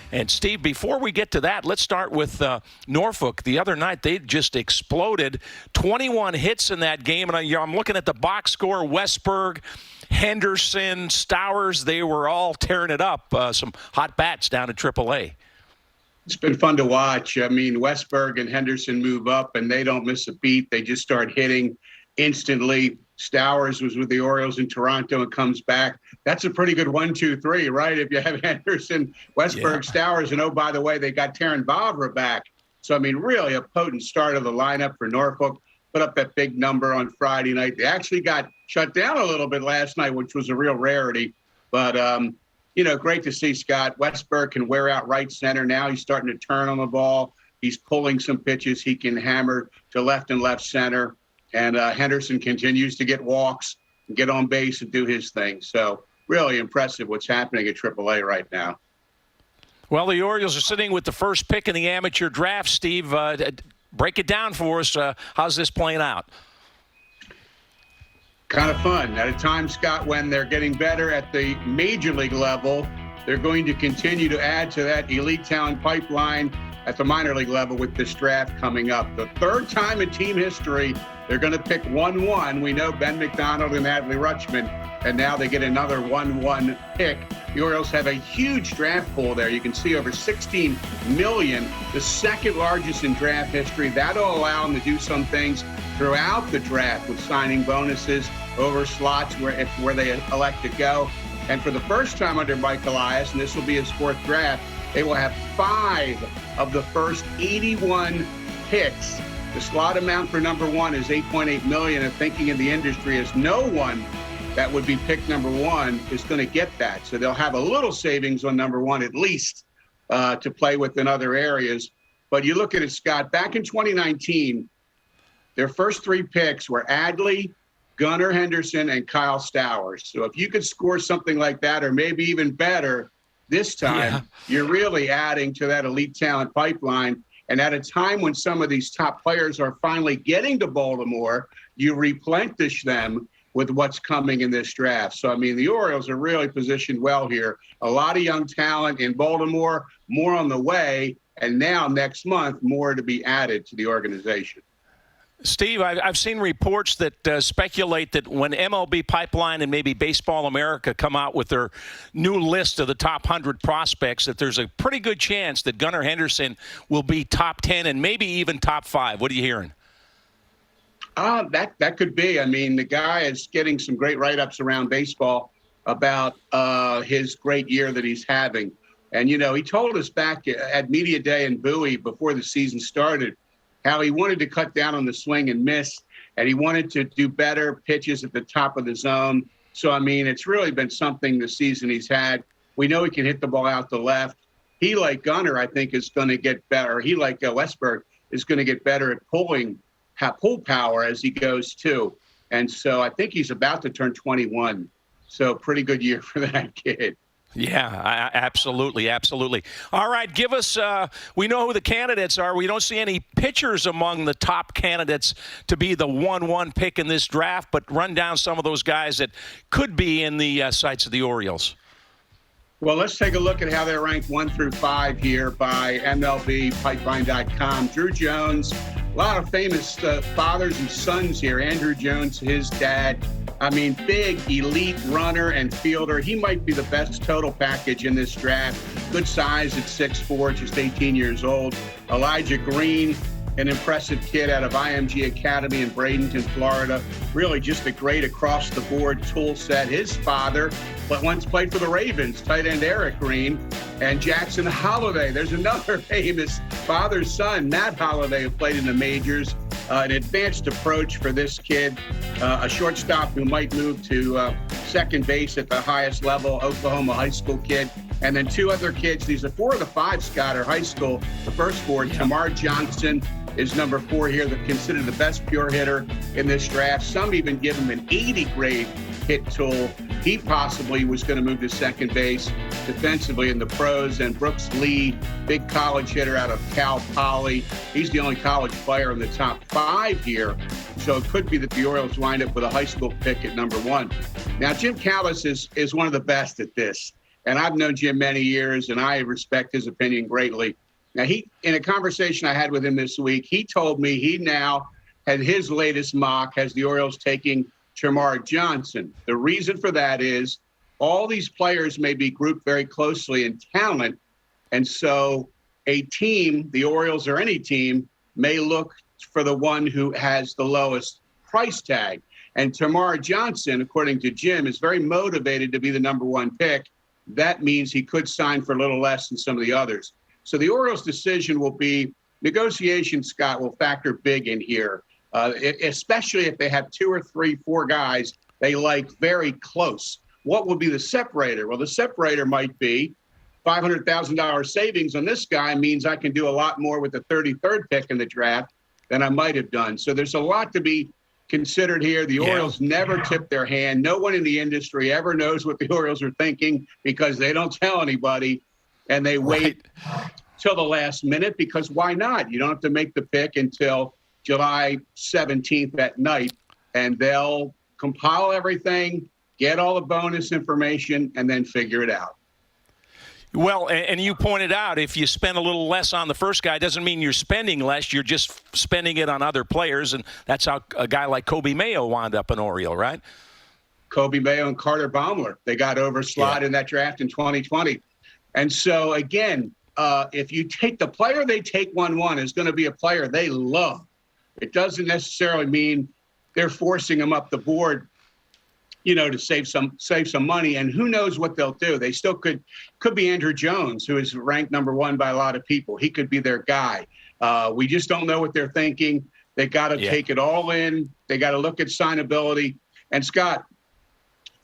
And, Steve, before we get to that, let's start with Norfolk. The other night, they just exploded. 21 hits in that game. And I'm looking at the box score. Westberg, Henderson, Stowers, they were all tearing it up. Some hot bats down at AAA. It's been fun to watch. I mean, Westberg and Henderson move up, and they don't miss a beat. They just start hitting instantly. Stowers was with the Orioles in Toronto and comes back. That's a pretty good 1-2-3, right? If you have Henderson, Westberg, Stowers, and oh, by the way, they got Terran Vavra back. So, I mean, really a potent start of the lineup for Norfolk. Put up that big number on Friday night. They actually got shut down a little bit last night, which was a real rarity. But, great to see Scott. Westberg can wear out right center now. He's starting to turn on the ball. He's pulling some pitches. He can hammer to left and left center. And Henderson continues to get walks, and get on base and do his thing. So really impressive what's happening at AAA right now. Well, the Orioles are sitting with the first pick in the amateur draft. Steve, break it down for us. How's this playing out? Kind of fun. At a time, Scott, when they're getting better at the major league level, they're going to continue to add to that elite talent pipeline at the minor league level with this draft coming up. The third time in team history, they're going to pick 1-1. We know Ben McDonald and Adley Rutschman, and now they get another 1-1 pick. The Orioles have a huge draft pool there. You can see over $16 million, the second largest in draft history. That'll allow them to do some things throughout the draft with signing bonuses over slots where they elect to go. And for the first time under Mike Elias, and this will be his fourth draft, they will have 5 of the first 81 picks. The slot amount for number 1 is $8.8 million, and thinking in the industry is no one that would be picked number 1 is going to get that. So they'll have a little savings on number 1 at least to play with in other areas. But you look at it, Scott, back in 2019, their first 3 picks were Adley, Gunnar Henderson, and Kyle Stowers. So if you could score something like that, or maybe even better this time, you're really adding to that elite talent pipeline. And at a time when some of these top players are finally getting to Baltimore, you replenish them with what's coming in this draft. So, I mean, the Orioles are really positioned well here. A lot of young talent in Baltimore, more on the way, and now next month, more to be added to the organization. Steve, I've seen reports that speculate that when MLB Pipeline and maybe Baseball America come out with their new list of the top 100 prospects, that there's a pretty good chance that Gunnar Henderson will be top 10 and maybe even top 5. What are you hearing? That could be. I mean, the guy is getting some great write-ups around baseball about his great year that he's having. And, you know, he told us back at Media Day in Bowie before the season started how he wanted to cut down on the swing and miss, and he wanted to do better pitches at the top of the zone. So, I mean, it's really been something this season he's had. We know he can hit the ball out the left. He, like Gunnar, I think, is going to get better. He, like Westberg, is going to get better at pull power as he goes, too. And so I think he's about to turn 21. So pretty good year for that kid. Yeah, absolutely, absolutely. All right, give us, we know who the candidates are. We don't see any pitchers among the top candidates to be the 1-1 pick in this draft, but run down some of those guys that could be in the sights of the Orioles. Well, let's take a look at how they're ranked 1 through 5 here by MLBpipeline.com. Druw Jones, a lot of famous fathers and sons here. Andrew Jones, his dad. I mean, big, elite runner and fielder. He might be the best total package in this draft. Good size at 6'4", just 18 years old. Elijah Green, an impressive kid out of IMG Academy in Bradenton, Florida. Really just a great across-the-board tool set. His father once played for the Ravens, tight end Eric Green, and Jackson Holliday. There's another famous father-son, Matt Holliday, who played in the majors. An advanced approach for this kid, a shortstop who might move to second base at the highest level, Oklahoma high school kid. And then 2 other kids. These are 4 of the 5, Scott, are high school. The first 4, Tamar Johnson is number 4 here, considered the best pure hitter in this draft. Some even give him an 80-grade hit tool. He possibly was going to move to second base defensively in the pros. And Brooks Lee, big college hitter out of Cal Poly. He's the only college player in the top 5 here. So it could be that the Orioles wind up with a high school pick at number 1. Now, Jim Callis is one of the best at this. and I've known Jim many years, and I respect his opinion greatly. Now, in a conversation I had with him this week, he told me he now had his latest mock has the Orioles taking Termarr Johnson. The reason for that is all these players may be grouped very closely in talent, and so a team, the Orioles or any team, may look for the one who has the lowest price tag. And Termarr Johnson, according to Jim, is very motivated to be the number one pick. That means he could sign for a little less than some of the others. So the Orioles' decision will be negotiation, Scott, will factor big in here, especially if they have 2 or 3, 4 guys they like very close. What will be the separator? Well, the separator might be $500,000 savings on this guy means I can do a lot more with the 33rd pick in the draft than I might have done. So there's a lot to be considered here. The Orioles never tip their hand. No one in the industry ever knows what the Orioles are thinking because they don't tell anybody, and they wait till the last minute because why not? You don't have to make the pick until July 17th at night, and they'll compile everything, get all the bonus information, and then figure it out. Well, and you pointed out if you spend a little less on the first guy, doesn't mean you're spending less. You're just spending it on other players, and that's how a guy like Kobe Mayo wound up an Oriole, right? Kobe Mayo and Carter Baumler, they got overslotted in that draft in 2020. And so, again, if you take the player they take 1-1 is going to be a player they love. It doesn't necessarily mean they're forcing them up the board, to save some money, and who knows what they'll do. They still could be Andrew Jones, who is ranked number 1 by a lot of people. He could be their guy. We just don't know what they're thinking. They got to take it all in. They got to look at signability. And Scott,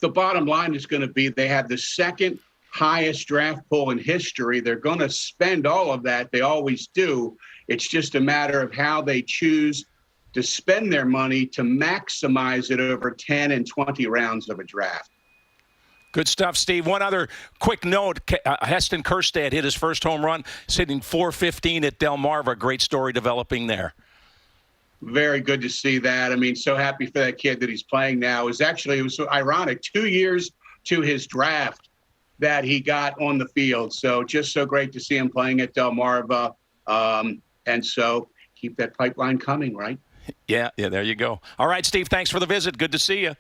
the bottom line is going to be they have the second highest draft pool in history. They're going to spend all of that. They always do. It's just a matter of how they choose to spend their money to maximize it over 10 and 20 rounds of a draft. Good stuff, Steve. One other quick note. Heston Kjerstad hit his first home run, hitting .415 at Delmarva. Great story developing there. Very good to see that. I mean, so happy for that kid that he's playing now. It was so ironic. 2 years to his draft that he got on the field. So just so great to see him playing at Delmarva. And so keep that pipeline coming, right? Yeah, there you go. All right, Steve, thanks for the visit. Good to see you.